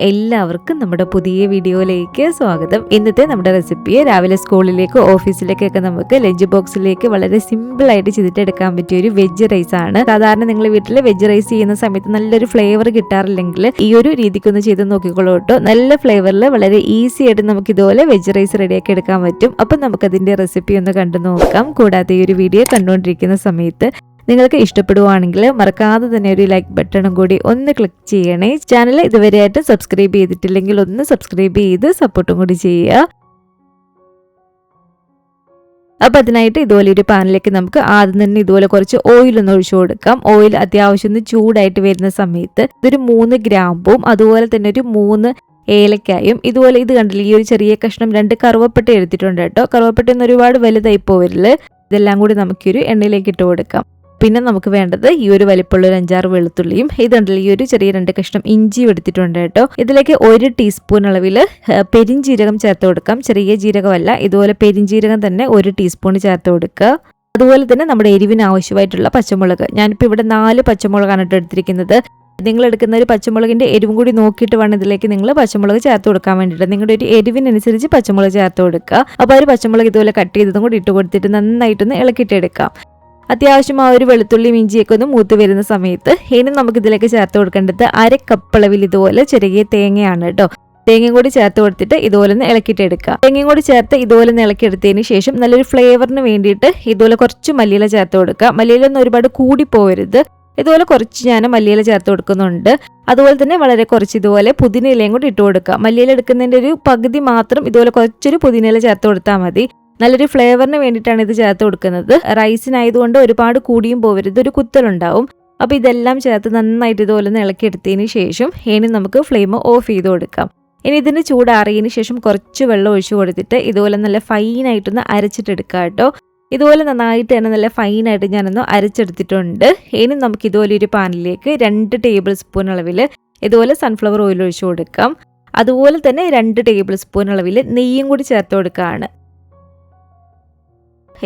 എല്ലാവർക്കും നമ്മുടെ പുതിയ വീഡിയോയിലേക്ക് സ്വാഗതം. ഇന്നത്തെ നമ്മുടെ റെസിപ്പിയെ രാവിലെ സ്കൂളിലേക്ക് ഓഫീസിലേക്കൊക്കെ നമുക്ക് ലഞ്ച് ബോക്സിലേക്ക് വളരെ സിമ്പിളായിട്ട് ചെയ്തിട്ടെടുക്കാൻ പറ്റിയ ഒരു വെജ് റൈസ് ആണ്. സാധാരണ നിങ്ങൾ വീട്ടിൽ വെജ് റൈസ് ചെയ്യുന്ന സമയത്ത് നല്ലൊരു ഫ്ലേവർ കിട്ടാറില്ലെങ്കിൽ ഈ ഒരു രീതിക്കൊന്ന് ചെയ്ത് നോക്കിക്കോളൂ കേട്ടോ. നല്ല ഫ്ലേവറിൽ വളരെ ഈസി ആയിട്ട് നമുക്ക് ഇതുപോലെ വെജ് റൈസ് റെഡിയാക്കി എടുക്കാൻ പറ്റും. അപ്പം നമുക്കതിൻ്റെ റെസിപ്പി ഒന്ന് കണ്ടു നോക്കാം. കൂടാതെ ഈ ഒരു വീഡിയോ കണ്ടുകൊണ്ടിരിക്കുന്ന സമയത്ത് നിങ്ങൾക്ക് ഇഷ്ടപ്പെടുവാണെങ്കിൽ മറക്കാതെ തന്നെ ഒരു ലൈക്ക് ബട്ടണും കൂടി ഒന്ന് ക്ലിക്ക് ചെയ്യണേ. ചാനൽ ഇതുവരെയായിട്ട് സബ്സ്ക്രൈബ് ചെയ്തിട്ടില്ലെങ്കിൽ ഒന്ന് സബ്സ്ക്രൈബ് ചെയ്ത് സപ്പോർട്ടും കൂടി ചെയ്യുക. അപ്പം അതിനായിട്ട് ഇതുപോലെ ഒരു പാനിലേക്ക് നമുക്ക് ആദ്യം തന്നെ ഇതുപോലെ കുറച്ച് ഓയിലൊന്ന് ഒഴിച്ചു കൊടുക്കാം. ഓയിൽ അത്യാവശ്യം ഒന്ന് ചൂടായിട്ട് വരുന്ന സമയത്ത് ഇതൊരു 3 ഗ്രാമ്പും അതുപോലെ തന്നെ ഒരു 3 ഏലക്കായും ഇതുപോലെ ഇത് കണ്ടില്ല, ഈ ഒരു ചെറിയ കഷ്ണം 2 കറുവപ്പട്ട എടുത്തിട്ടുണ്ട് കേട്ടോ. കറുവപ്പട്ടയൊന്നും ഒരുപാട് വലുതായി പോവരുത്. ഇതെല്ലാം കൂടി നമുക്കൊരു എണ്ണയിലേക്ക് ഇട്ട് കൊടുക്കാം. പിന്നെ നമുക്ക് വേണ്ടത് ഈ ഒരു വലിപ്പമുള്ള ഒരു 5-6 വെളുത്തുള്ളിയും ഇതുണ്ടല്ലോ ഈ ഒരു ചെറിയ 2 കഷ്ണം ഇഞ്ചിയും എടുത്തിട്ടുണ്ട് കേട്ടോ. ഇതിലേക്ക് 1 ടീസ്പൂൺ അളവിൽ പെരിഞ്ജീരകം ചേർത്ത് കൊടുക്കാം. ചെറിയ ജീരകമല്ല, ഇതുപോലെ പെരിഞ്ജീരകം തന്നെ 1 ടീസ്പൂൺ ചേർത്ത് കൊടുക്കുക. അതുപോലെ തന്നെ നമ്മുടെ എരിവിന് ആവശ്യമായിട്ടുള്ള പച്ചമുളക്, ഞാനിപ്പോൾ ഇവിടെ 4 പച്ചമുളകാണ് എടുത്തിരിക്കുന്നത്. നിങ്ങൾ എടുക്കുന്ന ഒരു പച്ചമുളകിന്റെ എരിവും കൂടി നോക്കിയിട്ട് വേണം ഇതിലേക്ക് നിങ്ങൾ പച്ചമുളക് ചേർത്ത് കൊടുക്കാൻ വേണ്ടിയിട്ട്. നിങ്ങളുടെ ഒരു എരിവിനനുസരിച്ച് പച്ചമുളക് ചേർത്ത് കൊടുക്കുക. അപ്പോൾ ഒരു പച്ചമുളക് ഇതുപോലെ കട്ട് ചെയ്തതും കൂടി ഇട്ട് കൊടുത്തിട്ട് നന്നായിട്ടൊന്ന് ഇളക്കിയിട്ടെടുക്കാം. അത്യാവശ്യം ആ ഒരു വെളുത്തുള്ളിയും ഇഞ്ചിയൊക്കെ ഒന്ന് മൂത്ത് വരുന്ന സമയത്ത് ഇനി നമുക്ക് ഇതിലേക്ക് ചേർത്ത് കൊടുക്കേണ്ടത് 1/2 കപ്പ് അളവിൽ ഇതുപോലെ ചെറിയ തേങ്ങയാണ് കേട്ടോ. തേങ്ങയും കൂടി ചേർത്ത് കൊടുത്തിട്ട് ഇതുപോലെ ഒന്ന് ഇളക്കിയിട്ടെടുക്കുക. തേങ്ങയും കൂടി ചേർത്ത് ഇതുപോലെ ഒന്ന് ഇളക്കിയെടുത്തതിന് ശേഷം നല്ലൊരു ഫ്ലേവറിന് വേണ്ടിയിട്ട് ഇതുപോലെ കുറച്ച് മല്ലിയില ചേർത്ത് കൊടുക്കുക. മല്ലിയില ഒന്നും ഒരുപാട് കൂടി പോകരുത്. ഇതുപോലെ കുറച്ച് ഞാൻ മല്ലിയില ചേർത്ത് കൊടുക്കുന്നുണ്ട്. അതുപോലെ തന്നെ വളരെ കുറച്ച് ഇതുപോലെ പുതിനയിലയും കൂടി ഇട്ട് കൊടുക്കുക. മല്ലിയില എടുക്കുന്നതിൻ്റെ ഒരു പകുതി മാത്രം ഇതുപോലെ കുറച്ചൊരു പുതിനയില ചേർത്ത് കൊടുത്താൽ മതി. നല്ലൊരു ഫ്ലേവറിന് വേണ്ടിയിട്ടാണ് ഇത് ചേർത്ത് കൊടുക്കുന്നത്. റൈസിനായതുകൊണ്ട് ഒരുപാട് കൂടിയും പോകരുത്, ഒരു കുത്തലുണ്ടാവും. അപ്പോൾ ഇതെല്ലാം ചേർത്ത് നന്നായിട്ട് ഇതുപോലെ ഒന്ന് ഇളക്കിയെടുത്തതിന് ശേഷം ഇനി നമുക്ക് ഫ്ലെയിം ഓഫ് ചെയ്ത് കൊടുക്കാം. ഇനി ഇതിന് ചൂടാറിയതിന് ശേഷം കുറച്ച് വെള്ളം ഒഴിച്ചു കൊടുത്തിട്ട് ഇതുപോലെ നല്ല ഫൈനായിട്ടൊന്ന് അരച്ചിട്ടെടുക്കുക കേട്ടോ. ഇതുപോലെ നന്നായിട്ട് തന്നെ നല്ല ഫൈനായിട്ട് ഞാനൊന്ന് അരച്ചെടുത്തിട്ടുണ്ട്. ഇനി നമുക്ക് ഇതുപോലെ ഒരു പാനിലേക്ക് 2 ടേബിൾ സ്പൂൺ അളവിൽ ഇതുപോലെ സൺഫ്ലവർ ഓയിൽ ഒഴിച്ചു കൊടുക്കാം. അതുപോലെ തന്നെ 2 ടേബിൾ സ്പൂൺ അളവിൽ നെയ്യും കൂടി ചേർത്ത് കൊടുക്കുകയാണ്.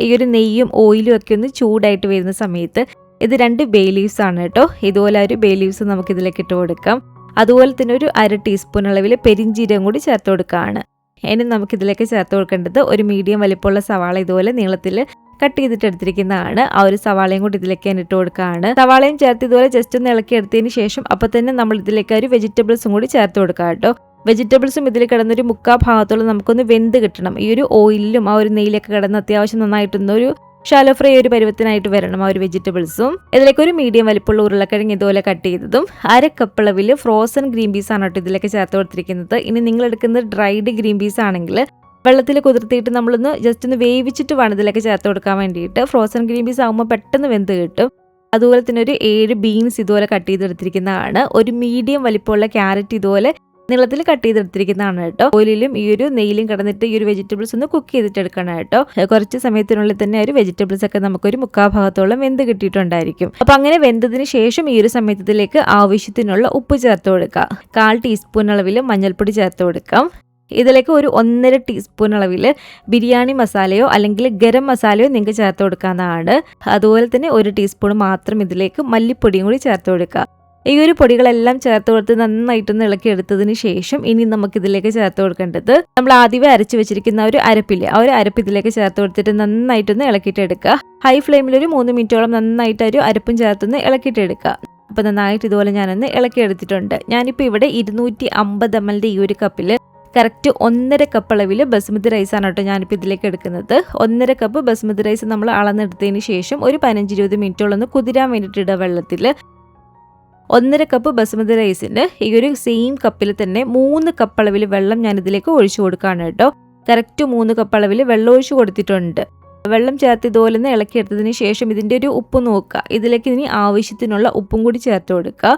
ഈ ഒരു നെയ്യും ഓയിലും ഒക്കെ ഒന്ന് ചൂടായിട്ട് വരുന്ന സമയത്ത് ഇത് 2 ബേ ലീവ്സ് ആണ് കേട്ടോ. ഇതുപോലെ ഒരു ബേ ലീവ്സ് നമുക്ക് ഇതിലേക്ക് ഇട്ട് കൊടുക്കാം. അതുപോലെ തന്നെ ഒരു 1/2 ടീസ്പൂൺ അളവിൽ പെരിഞ്ജീരകം കൂടി ചേർത്ത് കൊടുക്കുകയാണ്. ഇനി നമുക്കിതിലേക്ക് ചേർത്ത് കൊടുക്കേണ്ടത് ഒരു മീഡിയം വലിപ്പമുള്ള സവാള ഇതുപോലെ നീളത്തിൽ കട്ട് ചെയ്തിട്ട് എടുത്തിരിക്കുന്നതാണ്. ആ ഒരു സവാളയും കൂടി ഇതിലേക്ക് ഞാൻ ഇട്ട് കൊടുക്കുകയാണ്. സവാളയും ചേർത്ത് ഇതുപോലെ ജസ്റ്റ് ഒന്ന് ഇളക്കി എടുത്തതിന് ശേഷം അപ്പോൾ തന്നെ നമ്മൾ ഇതിലേക്ക് ഒരു വെജിറ്റബിൾസും കൂടി ചേർത്ത് കൊടുക്കാം കേട്ടോ. വെജിറ്റബിൾസും ഇതിൽ കിടന്നൊരു 1/4 ഭാഗത്തോളം നമുക്കൊന്ന് വെന്ത് കിട്ടണം. ഈ ഒരു ഓയിലും ആ ഒരു നെയ്യിലൊക്കെ കിടന്ന് അത്യാവശ്യം നന്നായിട്ടൊന്നൊരു ഷാലോ ഫ്രൈ ഒരു പരുവത്തിനായിട്ട് വരണം ആ ഒരു വെജിറ്റബിൾസും. ഇതിലേക്ക് ഒരു മീഡിയം വലിപ്പമുള്ള ഉരുളക്കിഴങ്ങ് ഇതുപോലെ കട്ട് ചെയ്തതും 1/2 കപ്പ് അളവിൽ ഫ്രോസൺ ഗ്രീൻ പീസ് ആണ് കേട്ടോ ഇതിലേക്ക് ചേർത്ത് കൊടുത്തിരിക്കുന്നത്. ഇനി നിങ്ങൾ എടുക്കുന്നത് ഡ്രൈഡ് ഗ്രീൻ പീസ് ആണെങ്കിൽ വെള്ളത്തിൽ കുതിർത്തിയിട്ട് നമ്മളൊന്ന് ജസ്റ്റ് ഒന്ന് വേവിച്ചിട്ട് വേണം ഇതിലേക്ക് ചേർത്ത് കൊടുക്കാൻ വേണ്ടിയിട്ട്. ഫ്രോസൺ ഗ്രീൻ പീസ് ആകുമ്പോൾ പെട്ടെന്ന് വെന്ത് കിട്ടും. അതുപോലെ തന്നെ ഒരു 7 ബീൻസ് ഇതുപോലെ കട്ട് ചെയ്തെടുത്തിരിക്കുന്നതാണ്. ഒരു മീഡിയം വലിപ്പമുള്ള ക്യാരറ്റ് ഇതുപോലെ നീളത്തിൽ കട്ട് ചെയ്തെടുത്തിരിക്കുന്നതാണ് കേട്ടോ. ഓയിലും ഈ ഒരു നെയ്യിലും കിടന്നിട്ട് ഈ ഒരു വെജിറ്റബിൾസ് ഒന്ന് കുക്ക് ചെയ്തിട്ടെടുക്കണം കേട്ടോ. കുറച്ച് സമയത്തിനുള്ളിൽ തന്നെ ഒരു വെജിറ്റബിൾസ് ഒക്കെ നമുക്കൊരു 1/4 ഭാഗത്തോളം വെന്ത് കിട്ടിയിട്ടുണ്ടായിരിക്കും. അപ്പോൾ അങ്ങനെ വെന്തതിന് ശേഷം ഈ ഒരു സമയത്തിലേക്ക് ആവശ്യത്തിനുള്ള ഉപ്പ് ചേർത്ത് കൊടുക്കുക. 1/4 ടീസ്പൂൺ അളവിൽ മഞ്ഞൾപ്പൊടി ചേർത്ത് കൊടുക്കാം. ഇതിലേക്ക് ഒരു 1.5 ടീസ്പൂൺ അളവിൽ ബിരിയാണി മസാലയോ അല്ലെങ്കിൽ ഗരം മസാലയോ നിങ്ങൾക്ക് ചേർത്ത് കൊടുക്കാവുന്നതാണ്. അതുപോലെ തന്നെ 1 ടീസ്പൂൺ മാത്രം ഇതിലേക്ക് മല്ലിപ്പൊടിയും കൂടി ചേർത്ത് കൊടുക്കുക. ഈ ഒരു പൊടികളെല്ലാം ചേർത്ത് കൊടുത്ത് നന്നായിട്ടൊന്ന് ഇളക്കി എടുത്തതിന് ശേഷം ഇനി നമുക്കിതിലേക്ക് ചേർത്ത് കൊടുക്കേണ്ടത് നമ്മൾ ആദ്യമേ അരച്ച് വെച്ചിരിക്കുന്ന ഒരു അരപ്പില്ലേ, ആ ഒരു അരപ്പ് ഇതിലേക്ക് ചേർത്ത് കൊടുത്തിട്ട് നന്നായിട്ടൊന്ന് ഇളക്കിയിട്ട് എടുക്കുക. ഹൈ ഫ്ലെയിമിൽ ഒരു 3 മിനിറ്റോളം നന്നായിട്ട് ഒരു അരപ്പും ചേർത്തൊന്ന് ഇളക്കിയിട്ട് എടുക്കുക. അപ്പോൾ നന്നായിട്ട് ഇതുപോലെ ഞാനൊന്ന് ഇളക്കി എടുത്തിട്ടുണ്ട്. ഞാനിപ്പോൾ ഇവിടെ 250 ml ഈ ഒരു കപ്പിൽ കറക്റ്റ് 1.5 കപ്പ് അളവിൽ ബസ്മതി റൈസാണ് കേട്ടോ ഞാനിപ്പോൾ ഇതിലേക്ക് എടുക്കുന്നത്. 1.5 കപ്പ് ബസ്മതി റൈസ് നമ്മൾ അളന്നെടുത്തതിന് ശേഷം ഒരു 15-20 മിനിറ്റോളം ഒന്ന് കുതിരാൻ വേണ്ടിയിട്ട് ഇടുക വെള്ളത്തിൽ. 1.5 കപ്പ് ബസ്മതി റൈസിന് ഈ ഒരു സെയിം കപ്പിൽ തന്നെ 3 കപ്പ് അളവിൽ വെള്ളം ഞാൻ ഇതിലേക്ക് ഒഴിച്ചു കൊടുക്കുകയാണ് കേട്ടോ. കറക്റ്റ് 3 കപ്പ് അളവിൽ വെള്ളം ഒഴിച്ചു കൊടുത്തിട്ടുണ്ട്. വെള്ളം ചേർത്ത് ഇതുപോലെ ഒന്ന് ഇളക്കിയെടുത്തതിന് ശേഷം ഇതിൻ്റെ ഒരു ഉപ്പ് നോക്കുക. ഇതിലേക്ക് ഇനി ആവശ്യത്തിനുള്ള ഉപ്പും കൂടി ചേർത്ത് കൊടുക്കുക.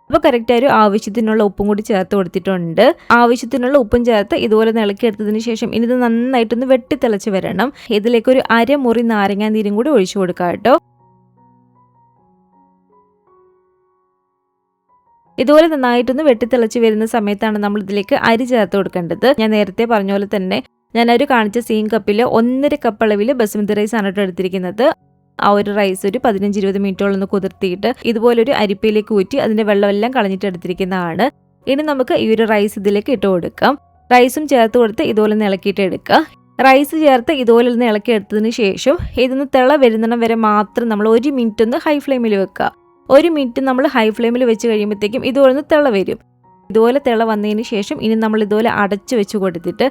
അപ്പോൾ കറക്റ്റ് ഒരു ആവശ്യത്തിനുള്ള ഉപ്പും കൂടി ചേർത്ത് കൊടുത്തിട്ടുണ്ട്. ആവശ്യത്തിനുള്ള ഉപ്പും ചേർത്ത് ഇതുപോലെ ഇളക്കിയെടുത്തതിന് ശേഷം ഇനി ഇത് നന്നായിട്ടൊന്ന് വെട്ടിത്തിളച്ച് വരണം. ഇതിലേക്ക് ഒരു 1/2 മുറി നാരങ്ങാ നീരും കൂടി ഒഴിച്ചു കൊടുക്കുക കേട്ടോ. ഇതുപോലെ നന്നായിട്ടൊന്ന് വെട്ടിത്തിളച്ച് വരുന്ന സമയത്താണ് നമ്മൾ ഇതിലേക്ക് അരി ചേർത്ത് കൊടുക്കേണ്ടത്. ഞാൻ നേരത്തെ പറഞ്ഞ പോലെ തന്നെ ഞാൻ ഒരു കാണിച്ച സെയിം കപ്പിൽ 1.5 കപ്പ് അളവിൽ ബസ്മതി റൈസ് ആണ് എടുത്തിരിക്കുന്നത്. ആ ഒരു റൈസ് ഒരു 15-20 മിനിറ്റോളം ഒന്ന് കുതിർത്തിയിട്ട് ഇതുപോലൊരു അരിപ്പയിലേക്ക് ഊറ്റി അതിൻ്റെ വെള്ളമെല്ലാം കളഞ്ഞിട്ട് എടുത്തിരിക്കുന്നതാണ്. ഇനി നമുക്ക് ഈ ഒരു റൈസ് ഇതിലേക്ക് ഇട്ട് കൊടുക്കാം. റൈസും ചേർത്ത് കൊടുത്ത് ഇതുപോലെ ഒന്ന് ഇളക്കിയിട്ട് എടുക്കുക. റൈസ് ചേർത്ത് ഇതുപോലെ ഒന്ന് ഇളക്കി എടുത്തതിന് ശേഷം ഇതൊന്ന് തിള വരുന്നിടം വരെ മാത്രം നമ്മൾ 1 മിനിറ്റ് ഒന്ന് ഹൈ ഫ്ലെയിമിൽ വെക്കുക. 1 മിനിറ്റ് നമ്മൾ ഹൈ ഫ്ലെയിമിൽ വെച്ച് കഴിയുമ്പോഴത്തേക്കും ഇതുപോലെ ഒന്ന് തിള വരും. ഇതുപോലെ തിള വന്നതിന് ശേഷം ഇനി നമ്മൾ ഇതുപോലെ അടച്ചു വെച്ച് കൊടുത്തിട്ട്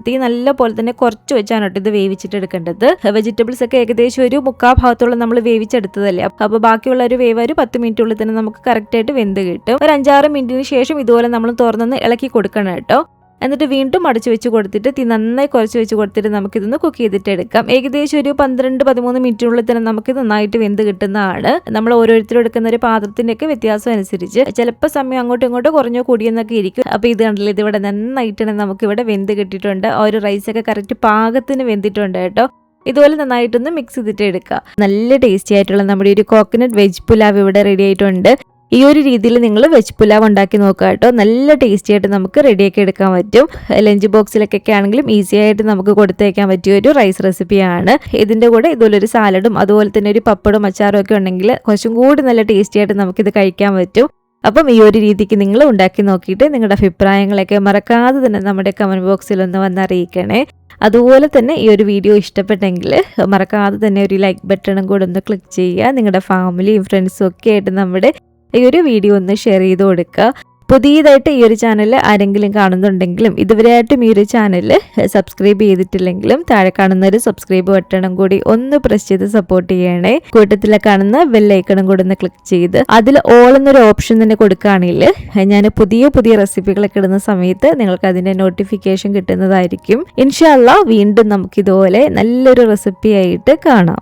തീ നല്ല പോലെ തന്നെ കുറച്ച് വെച്ചാണ് കേട്ടോ ഇത് വേവിച്ചിട്ട് എടുക്കേണ്ടത്. വെജിറ്റബിൾസ് ഒക്കെ ഏകദേശം ഒരു 3/4 ഭാഗത്തോളം നമ്മൾ വേവിച്ചെടുത്തതല്ലേ, അപ്പോൾ ബാക്കിയുള്ള ഒരു വേവ് ഒരു 10 മിനിറ്റുള്ളിൽ തന്നെ നമുക്ക് കറക്റ്റായിട്ട് വെന്ത് കിട്ടും. ഒരു 5-6 മിനിറ്റിന് ശേഷം ഇതുപോലെ നമ്മൾ തുറന്നൊന്ന് ഇളക്കി കൊടുക്കണം കേട്ടോ. എന്നിട്ട് വീണ്ടും അടച്ചു വെച്ച് കൊടുത്തിട്ട് തീ നന്നായി കുറച്ച് വെച്ച് കൊടുത്തിട്ട് നമുക്കിതൊന്ന് കുക്ക് ചെയ്തിട്ട് എടുക്കാം. ഏകദേശം ഒരു 12-13 മിനിറ്റിനുള്ളിൽ തന്നെ നമുക്ക് നന്നായിട്ട് വെന്ത് കിട്ടുന്നതാണ്. നമ്മൾ ഓരോരുത്തരും എടുക്കുന്ന ഒരു പാത്രത്തിൻ്റെ ഒക്കെ വ്യത്യാസം അനുസരിച്ച് ചിലപ്പോൾ സമയം അങ്ങോട്ടും ഇങ്ങോട്ടും കുറഞ്ഞോ കൂടിയെന്നൊക്കെ ഇരിക്കും. അപ്പോൾ ഇത് കണ്ടില്ല, ഇതിവിടെ നന്നായിട്ട് നമുക്കിവിടെ വെന്ത് കിട്ടിയിട്ടുണ്ട്. ആ ഒരു റൈസൊക്കെ കറക്റ്റ് പാകത്തിന് വെന്തിട്ടുണ്ട് കേട്ടോ. ഇതുപോലെ നന്നായിട്ടൊന്ന് മിക്സ് ചെയ്തിട്ട് എടുക്കുക. നല്ല ടേസ്റ്റി ആയിട്ടുള്ള നമ്മുടെ ഒരു കോക്കനട്ട് വെജ് പുലാവ് ഇവിടെ റെഡി ആയിട്ടുണ്ട്. ഈ ഒരു രീതിയിൽ നിങ്ങൾ വെജ് പുലാവ് ഉണ്ടാക്കി നോക്കുക കേട്ടോ. നല്ല ടേസ്റ്റി ആയിട്ട് നമുക്ക് റെഡിയാക്കി എടുക്കാൻ പറ്റും. ലഞ്ച് ബോക്സിലൊക്കെ ആണെങ്കിലും ഈസി ആയിട്ട് നമുക്ക് കൊടുത്തേക്കാൻ പറ്റിയ ഒരു റൈസ് റെസിപ്പിയാണ്. ഇതിൻ്റെ കൂടെ ഇതുപോലൊരു സാലഡും അതുപോലെ തന്നെ ഒരു പപ്പടും അച്ചാറും ഒക്കെ ഉണ്ടെങ്കിൽ കുറച്ചും കൂടി നല്ല ടേസ്റ്റി ആയിട്ട് നമുക്കിത് കഴിക്കാൻ പറ്റും. അപ്പം ഈ ഒരു രീതിക്ക് നിങ്ങൾ ഉണ്ടാക്കി നോക്കിയിട്ട് നിങ്ങളുടെ അഭിപ്രായങ്ങളൊക്കെ മറക്കാതെ തന്നെ നമ്മുടെ കമൻറ്റ് ബോക്സിൽ ഒന്ന് വന്നറിയിക്കണേ. അതുപോലെ തന്നെ ഈ ഒരു വീഡിയോ ഇഷ്ടപ്പെട്ടെങ്കിൽ മറക്കാതെ തന്നെ ഒരു ലൈക്ക് ബട്ടണും കൂടെ ഒന്ന് ക്ലിക്ക് ചെയ്യുക. നിങ്ങളുടെ ഫാമിലിയും ഫ്രണ്ട്സും ഒക്കെ ആയിട്ട് നമ്മുടെ ഈ ഒരു വീഡിയോ ഒന്ന് ഷെയർ ചെയ്ത് കൊടുക്കുക. പുതിയതായിട്ട് ഈ ഒരു ചാനൽ ആരെങ്കിലും കാണുന്നുണ്ടെങ്കിലും ഇതുവരെയായിട്ടും ഈ ഒരു ചാനൽ സബ്സ്ക്രൈബ് ചെയ്തിട്ടില്ലെങ്കിലും താഴെ കാണുന്ന ഒരു സബ്സ്ക്രൈബ് ബട്ടണും കൂടി ഒന്ന് പ്രസ് ചെയ്ത് സപ്പോർട്ട് ചെയ്യണേ. കൂട്ടത്തിലെ കാണുന്ന ബെല്ലൈക്കണും കൂടി ഒന്ന് ക്ലിക്ക് ചെയ്ത് അതിൽ ഓൾ എന്നൊരു ഓപ്ഷൻ തന്നെ കൊടുക്കുകയാണെങ്കിൽ ഞാൻ പുതിയ റെസിപ്പികളൊക്കെ ഇടുന്ന സമയത്ത് നിങ്ങൾക്ക് അതിൻ്റെ നോട്ടിഫിക്കേഷൻ കിട്ടുന്നതായിരിക്കും. ഇൻഷാ അല്ലാഹ് വീണ്ടും നമുക്കിതുപോലെ നല്ലൊരു റെസിപ്പി ആയിട്ട് കാണാം.